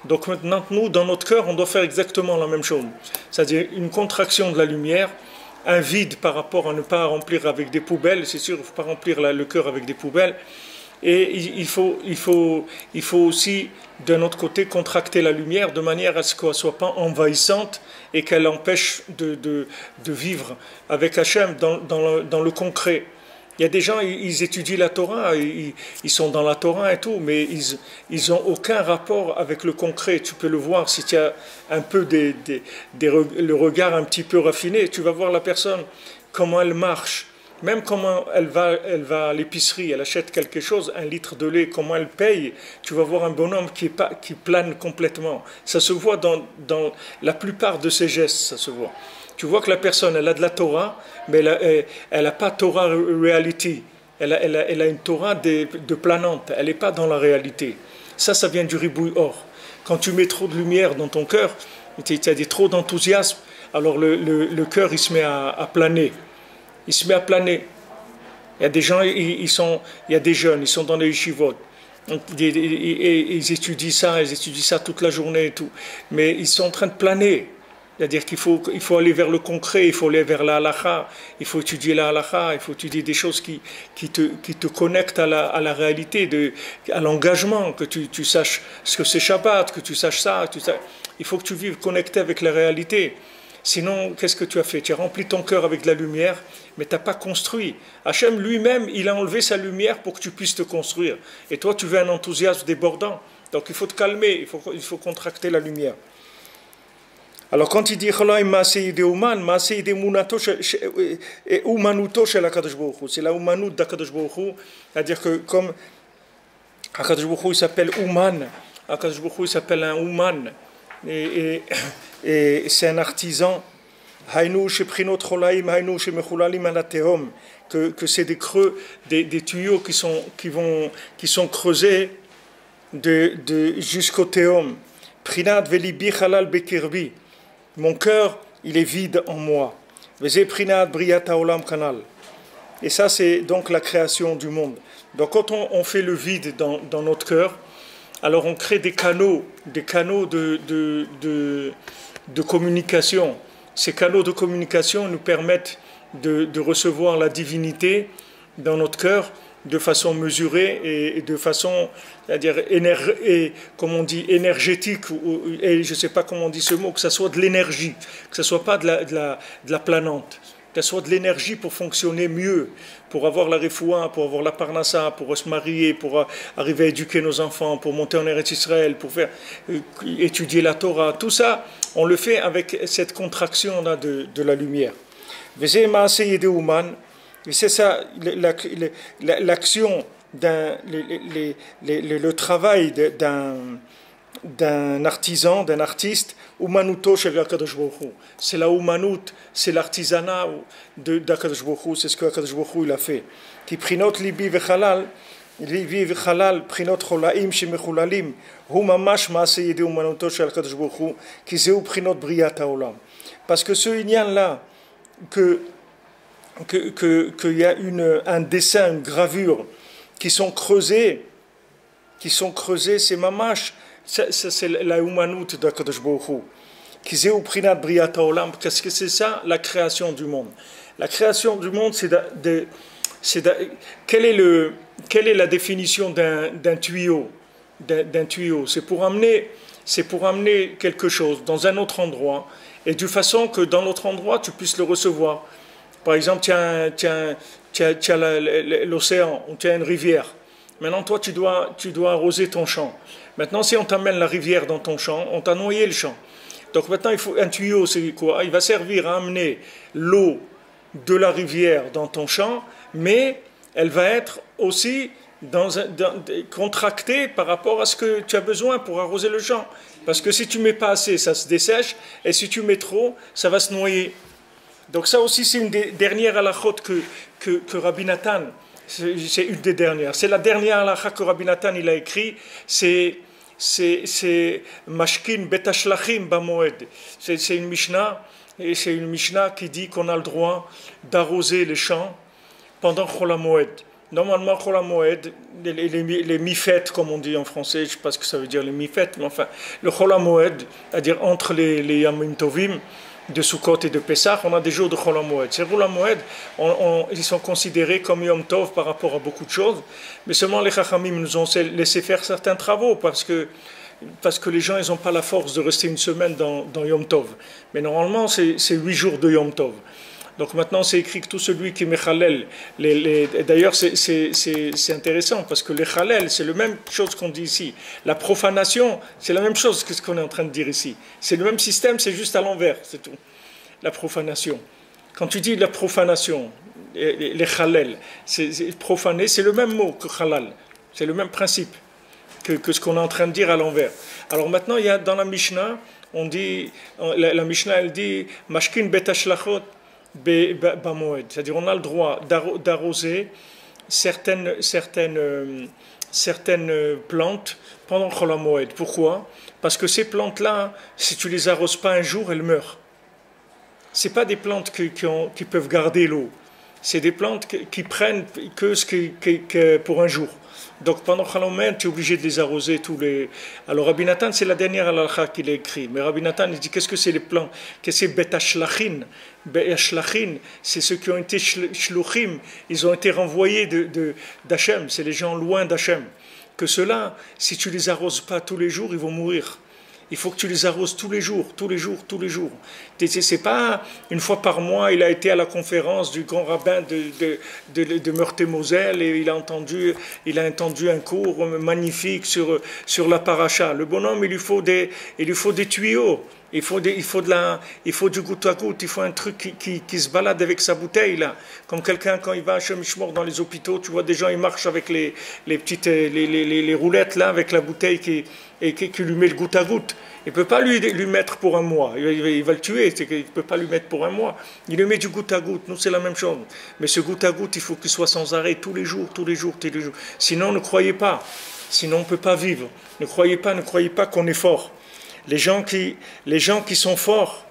Donc maintenant, nous, dans notre cœur, on doit faire exactement la même chose. C'est-à-dire une contraction de la lumière, un vide par rapport à ne pas remplir avec des poubelles. C'est sûr, il ne faut pas remplir le cœur avec des poubelles. Et il faut aussi, d'un autre côté, contracter la lumière de manière à ce qu'elle ne soit pas envahissante et qu'elle empêche de vivre avec Hachem dans le concret. Il y a des gens, ils étudient la Torah, ils sont dans la Torah et tout, mais ils n'ont aucun rapport avec le concret. Tu peux le voir si tu as un peu le regard un petit peu raffiné. Tu vas voir la personne, comment elle marche, même comment elle va à l'épicerie, elle achète quelque chose, 1 litre de lait, comment elle paye. Tu vas voir un bonhomme qui plane complètement. Ça se voit dans la plupart de ses gestes, ça se voit. Tu vois que la personne, elle a de la Torah, mais elle n'a pas Torah reality. Elle a une Torah de planante, elle n'est pas dans la réalité. Ça vient du ribouille or. Quand tu mets trop de lumière dans ton cœur, tu as trop d'enthousiasme, alors le cœur il se met à planer. Il se met à planer. Il y a des gens, il y a des jeunes, ils sont dans les yeshivot. Ils étudient ça toute la journée et tout. Mais ils sont en train de planer. C'est-à-dire qu'il faut aller vers le concret, il faut aller vers la halakha, il faut étudier la halakha, il faut étudier des choses qui te connectent à la réalité, à l'engagement, que tu saches ce que c'est Shabbat, que tu saches ça. Il faut que tu vives connecté avec la réalité. Sinon, qu'est-ce que tu as fait? Tu as rempli ton cœur avec de la lumière, mais tu n'as pas construit. Hachem lui-même, il a enlevé sa lumière pour que tu puisses te construire. Et toi, tu veux un enthousiasme débordant. Donc il faut te calmer, il faut contracter la lumière. Alors quand il dit c'est la Umanut d'Akadosh Baruch Hu, c'est-à-dire que comme Akadosh Baruch Hu il s'appelle Uman, Akadosh Baruch Hu il s'appelle un Uman, et c'est un artisan, que c'est des creux, des tuyaux qui sont creusés jusqu'au théum. Prinat velibi halal bekirbi. Mon cœur, il est vide en moi. Et ça, c'est donc la création du monde. Donc, quand on fait le vide dans notre cœur, alors on crée des canaux de communication. Ces canaux de communication nous permettent de recevoir la divinité dans notre cœur de façon mesurée et de façon, c'est-à-dire comme on dit, énergétique, et je ne sais pas comment on dit ce mot, que ce soit de l'énergie, que ce ne soit pas de la planante, que ce soit de l'énergie pour fonctionner mieux, pour avoir la refoua, pour avoir la parnassa, pour se marier, pour arriver à éduquer nos enfants, pour monter en Eretz Israël, pour étudier la Torah. Tout ça, on le fait avec cette contraction-là de la lumière. Et c'est ça, l'action, le travail d'un artisan, d'un artiste, Umanuto shel HaKadosh Baruch Hu. C'est la Umanut, c'est l'artisanat d'Akadosh Baruch Hu, c'est ce que HaKadosh Baruch Hu il a fait. Ki prinot libi vechalal, prinot cholaim shemechulalim, hu mamash maase yede Umanuto shel HaKadosh Baruch Hu, ki zeu prinot briat haolam. Parce que ce inyan-là, qu'il y a un dessin, une gravure qui sont creusés, c'est mamash, c'est la humanut d'Akadosh Baruch Hu. Kizeu prinat briat haolam, parce que c'est ça la création du monde. La création du monde, quelle est la définition d'un tuyau? C'est pour amener quelque chose dans un autre endroit, et de façon que dans l'autre endroit tu puisses le recevoir. Par exemple, tu as l'océan, ou tu as une rivière. Maintenant, toi, tu dois arroser ton champ. Maintenant, si on t'amène la rivière dans ton champ, on t'a noyé le champ. Donc maintenant, il faut un tuyau, c'est quoi? Il va servir à amener l'eau de la rivière dans ton champ, mais elle va être aussi contractée par rapport à ce que tu as besoin pour arroser le champ. Parce que si tu ne mets pas assez, ça se dessèche, et si tu mets trop, ça va se noyer. Donc ça aussi, c'est une des dernières halachot que Rabbi Nathan, c'est une des dernières. C'est la dernière halakha que Rabbi Nathan il a écrit, c'est Mashkin betashlachim bamoed. C'est une Mishnah, et c'est une Mishnah qui dit qu'on a le droit d'arroser les champs pendant Chol HaMoed. Normalement, Chol HaMoed, les mi-fêtes, comme on dit en français, je ne sais pas ce que ça veut dire les mi-fêtes, mais enfin, le Chol HaMoed, c'est-à-dire entre les Yamim Tovim, de Sukkot et de Pessah, on a des jours de Chol HaMoed. Ces Chol HaMoed, ils sont considérés comme Yom Tov par rapport à beaucoup de choses, mais seulement les Chachamim nous ont laissé faire certains travaux parce que les gens ils n'ont pas la force de rester une semaine dans Yom Tov. Mais normalement, c'est 8 jours de Yom Tov. Donc maintenant, c'est écrit que tout celui qui met Chalel, d'ailleurs c'est intéressant parce que les Chalel, c'est la même chose qu'on dit ici. La profanation, c'est la même chose que ce qu'on est en train de dire ici. C'est le même système, c'est juste à l'envers, c'est tout. La profanation. Quand tu dis la profanation, les Chalel, profaner, c'est le même mot que Halal. C'est le même principe que ce qu'on est en train de dire à l'envers. Alors maintenant, il y a dans la Mishnah, on dit, la Mishnah elle dit, Mashkin betashlachot, c'est-à-dire on a le droit d'arroser certaines plantes pendant Chol HaMoed. Pourquoi? Parce que ces plantes-là, si tu les arroses pas un jour, elles meurent. Ce pas des plantes qui peuvent garder l'eau. C'est des plantes qui prennent que pour un jour. Donc pendant Chol HaMoed, tu es obligé de les arroser tous les... Alors Rabbi Nathan, c'est la dernière halakha qu'il a écrit. Mais Rabbi Nathan, il dit, qu'est-ce que c'est les plantes? Qu'est-ce que c'est Bet Hashlachin? Bet Hashlachin, c'est ceux qui ont été shluchim. Ils ont été renvoyés d'Hachem. C'est les gens loin d'Hachem. Que ceux-là, si tu les arroses pas tous les jours, ils vont mourir. Il faut que tu les arroses tous les jours, tous les jours, tous les jours. C'est pas une fois par mois, il a été à la conférence du grand rabbin de Meurthe-et-Moselle et il a entendu un cours magnifique sur la paracha. Le bonhomme, il lui faut des tuyaux. Il faut du goutte à goutte, il faut un truc qui se balade avec sa bouteille là. Comme quelqu'un quand il va à Chemishmor dans les hôpitaux, tu vois des gens ils marchent avec les petites les roulettes là avec la bouteille qui lui met le goutte à goutte. Il ne peut pas lui mettre pour un mois, il va le tuer, il ne peut pas lui mettre pour un mois. Il lui met du goutte à goutte, nous c'est la même chose. Mais ce goutte à goutte, il faut qu'il soit sans arrêt tous les jours, tous les jours, tous les jours. Sinon ne croyez pas, sinon on ne peut pas vivre. Ne croyez pas qu'on est fort. Les gens qui sont forts,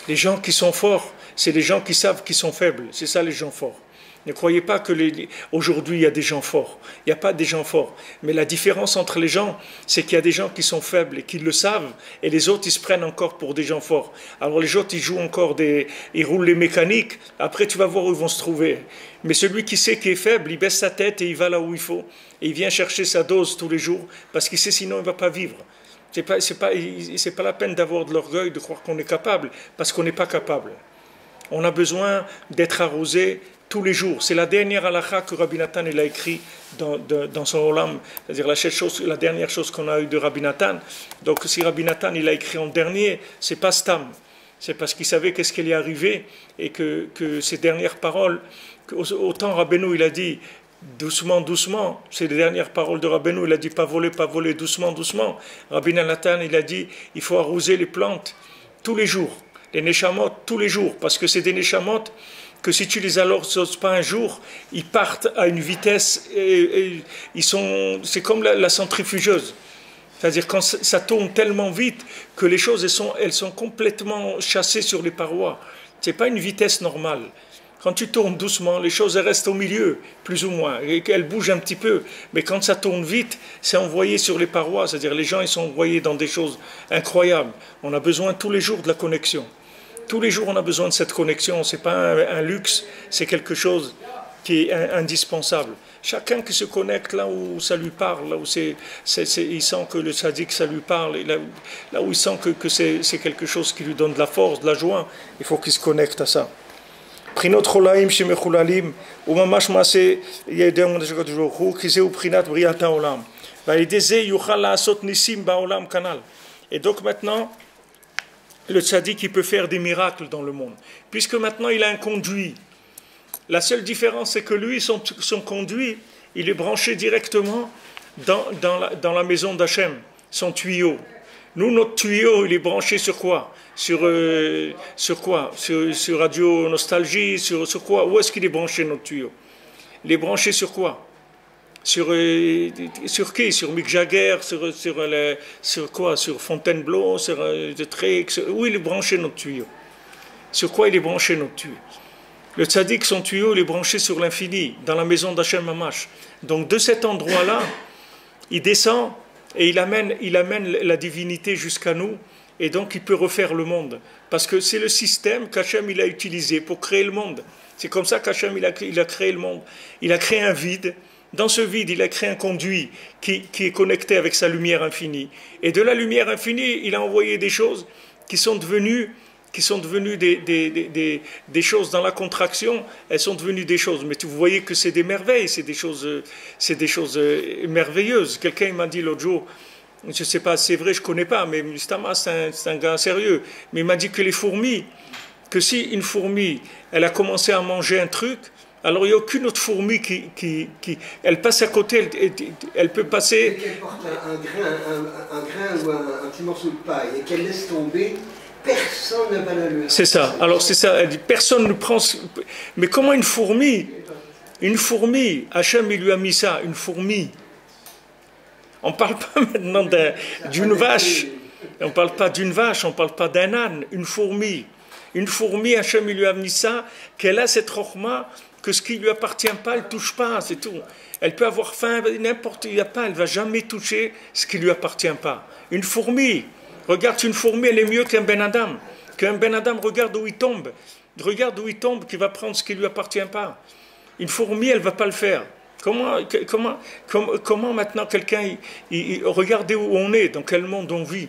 c'est les gens qui savent qu'ils sont faibles. C'est ça les gens forts. Ne croyez pas que aujourd'hui il y a des gens forts. Il n'y a pas des gens forts. Mais la différence entre les gens, c'est qu'il y a des gens qui sont faibles et qui le savent, et les autres ils se prennent encore pour des gens forts. Alors les autres ils jouent encore ils roulent les mécaniques. Après tu vas voir où ils vont se trouver. Mais celui qui sait qu'il est faible, il baisse sa tête et il va là où il faut. Et il vient chercher sa dose tous les jours parce qu'il sait sinon il ne va pas vivre. C'est pas la peine d'avoir de l'orgueil, de croire qu'on est capable, parce qu'on n'est pas capable. On a besoin d'être arrosé tous les jours. C'est la dernière halakha que Rabbi Nathan il a écrit dans son olam, c'est-à-dire la dernière chose qu'on a eue de Rabbi Nathan. Donc si Rabbi Nathan il a écrit en dernier, c'est pas stam, c'est parce qu'il savait qu'est-ce qui allait arriver et que ces dernières paroles, autant Rabbeinu il a dit doucement, doucement, c'est les dernières paroles de Rabbeinu, il a dit pas voler, doucement, doucement. Rabbi Nathan, il a dit, il faut arroser les plantes tous les jours, les neshamot tous les jours, parce que c'est des neshamot que si tu les arroses pas un jour, ils partent à une vitesse, c'est comme la centrifugeuse. C'est-à-dire quand ça tourne tellement vite que les choses elles sont complètement chassées sur les parois. C'est pas une vitesse normale. Quand tu tournes doucement, les choses restent au milieu, plus ou moins, et elles bougent un petit peu. Mais quand ça tourne vite, c'est envoyé sur les parois, c'est-à-dire les gens ils sont envoyés dans des choses incroyables. On a besoin tous les jours de la connexion. Tous les jours, on a besoin de cette connexion. Ce n'est pas un luxe, c'est quelque chose qui est indispensable. Chacun qui se connecte là où ça lui parle, là où il sent que le tzaddik ça lui parle, et là où il sent que c'est quelque chose qui lui donne de la force, de la joie, il faut qu'il se connecte à ça. Prinot cholaim shemechulalim umamash maase yedem de Johu qui c'est au prinat briata olam. Valideze yuchal laasot nisim baolam kanal. Et donc maintenant, le tzaddik il peut faire des miracles dans le monde, puisque maintenant il a un conduit. La seule différence c'est que lui, son conduit, il est branché directement dans la maison d'Hachem, son tuyau. Nous, notre tuyau, il est branché sur quoi? Sur quoi? Sur Radio Nostalgie, sur quoi? Où est-ce qu'il est branché, notre tuyau? Il est branché sur quoi? Sur qui? Sur Mick Jagger, sur quoi? Sur Fontainebleau, sur The Trek? Où il est branché, notre tuyau? Sur quoi il est branché, notre tuyau? Le tzaddik, son tuyau, il est branché sur l'infini, dans la maison d'Hachem Mamash. Donc, de cet endroit-là, il descend et il amène la divinité jusqu'à nous, et donc il peut refaire le monde. Parce que c'est le système qu'Hachem il a utilisé pour créer le monde. C'est comme ça qu'Hachem il a créé le monde. Il a créé un vide. Dans ce vide, il a créé un conduit qui est connecté avec sa lumière infinie. Et de la lumière infinie, il a envoyé des choses qui sont devenues des choses dans la contraction, elles sont devenues des choses. Mais vous voyez que c'est des merveilles, c'est des choses merveilleuses. Quelqu'un m'a dit l'autre jour, je ne sais pas, c'est vrai, je ne connais pas, mais Mustama, c'est un gars sérieux, mais il m'a dit que les fourmis, que si une fourmi, elle a commencé à manger un truc, alors il n'y a aucune autre fourmi qui elle passe à côté, elle peut passer... Dès qu'elle porte un grain ou un petit morceau de paille et qu'elle laisse tomber, personne n'a pas la leçon. C'est ça. Alors c'est ça. Elle dit, personne ne prend. Mais comment une fourmi Une fourmi, Hachem il lui a mis ça, une fourmi. On ne parle pas maintenant d'une vache, on ne parle pas d'une vache, on ne parle pas d'un âne, une fourmi. Une fourmi, Hachem il lui a mis ça, qu'elle a cette rochma, que ce qui ne lui appartient pas, elle ne touche pas, c'est tout. Elle peut avoir faim, n'importe, il n'y a pas, elle ne va jamais toucher ce qui ne lui appartient pas. Une fourmi, regarde, une fourmi, elle est mieux qu'un Ben Adam. Qu'un Ben Adam, regarde où il tombe. Regarde où il tombe, qu'il va prendre ce qui ne lui appartient pas. Une fourmi, elle ne va pas le faire. Comment maintenant quelqu'un, regardez où on est, dans quel monde on vit.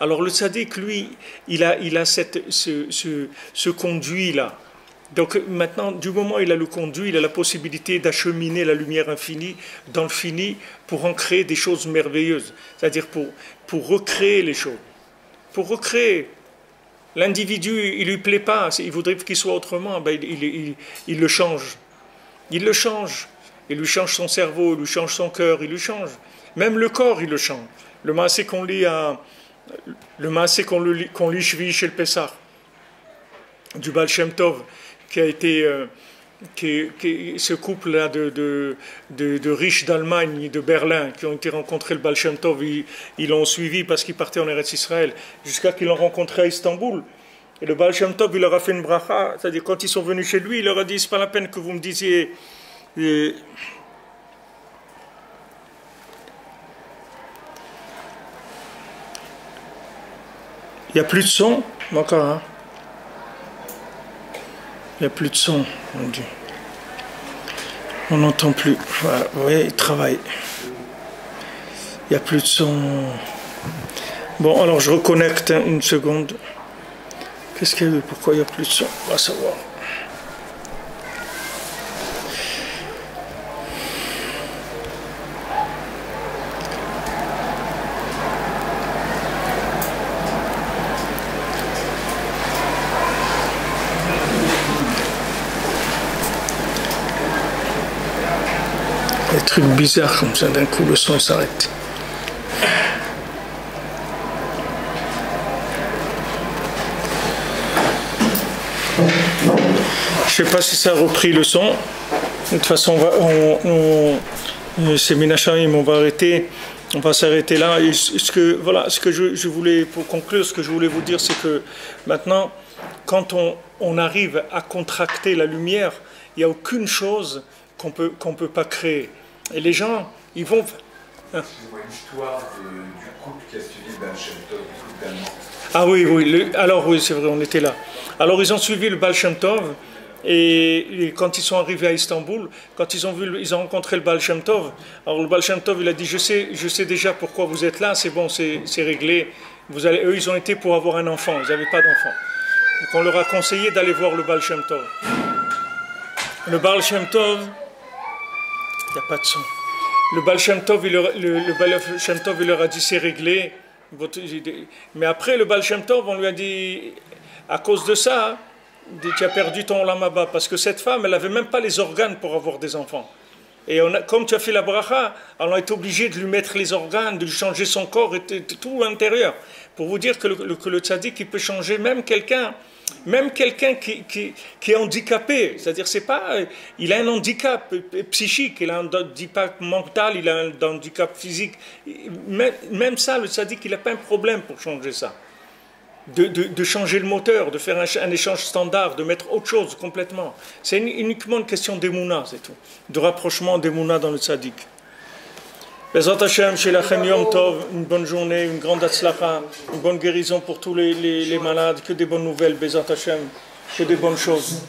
Alors le tzaddik, lui, il a ce conduit-là. Donc maintenant, du moment où il a le conduit, il a la possibilité d'acheminer la lumière infinie dans le fini pour en créer des choses merveilleuses. C'est-à-dire pour recréer les choses. Pour recréer. L'individu, il ne lui plaît pas, il voudrait qu'il soit autrement, ben il le change. Il le change. Il lui change son cerveau, il lui change son cœur, il lui change. Même le corps, il le change. Le maasé qu'on lit Shvi chez le Pessah, du Baal Shem Tov, qui a été ce couple-là de riches d'Allemagne, de Berlin, qui ont été rencontrés le Baal Shem Tov, ils l'ont suivi parce qu'ils partaient en Eretz Israël, jusqu'à qu'ils l'ont rencontré à Istanbul. Et le Baal Shem Tov, il leur a fait une bracha, c'est-à-dire quand ils sont venus chez lui, il leur a dit, c'est pas la peine que vous me disiez... il n'y a plus de son, encore, hein? Il n'y a plus de son, mon Dieu. On n'entend plus. Voilà, vous voyez, il travaille. Il n'y a plus de son. Bon, alors je reconnecte une seconde. Qu'est-ce qu'il y a eu? Pourquoi il n'y a plus de son? On va savoir. Des trucs bizarres comme ça, d'un coup le son s'arrête. Je ne sais pas si ça a repris le son. De toute façon, c'est Minashaim, on va arrêter. On va s'arrêter là. Et ce que je voulais, pour conclure, ce que je voulais vous dire, c'est que maintenant, quand on arrive à contracter la lumière, il n'y a aucune chose qu'on peut pas créer. Et les gens, ils vont... Hein. Excusez-moi, l'histoire du couple qui a suivi le Baal Shem Tov, du couple d'Allemand. Ah oui, alors oui, c'est vrai, on était là. Alors ils ont suivi le Baal Shem Tov, et quand ils sont arrivés à Istanbul, quand ils ont rencontré le Baal Shem Tov, alors le Baal Shem Tov, il a dit, je sais déjà pourquoi vous êtes là, c'est bon, c'est réglé. Eux, ils ont été pour avoir un enfant, ils n'avaient pas d'enfant. Donc on leur a conseillé d'aller voir le Baal Shem Tov. Le Baal Shem Tov... Il n'y a pas de son. Le Baal Shem Tov, il leur a dit c'est réglé. Mais après, le Baal Shem Tov, on lui a dit à cause de ça, tu as perdu ton olam haba. Parce que cette femme, elle n'avait même pas les organes pour avoir des enfants. Et comme tu as fait la bracha, on a été obligé de lui mettre les organes, de lui changer son corps et tout l'intérieur. Pour vous dire que le tzaddik, il peut changer même quelqu'un qui est handicapé, c'est-à-dire il a un handicap psychique, il a un handicap mental, il a un handicap physique. Même ça, le tzaddik, il n'a pas un problème pour changer ça. De changer le moteur, de faire un échange standard, de mettre autre chose complètement. C'est uniquement une question d'émouna, c'est tout. De rapprochement d'émouna dans le tzaddik. Bezrat Hashem, Shelachem Yom Tov, une bonne journée, une grande atzlacha, une bonne guérison pour tous les malades, que des bonnes nouvelles, Bezrat Hashem, que des bonnes choses.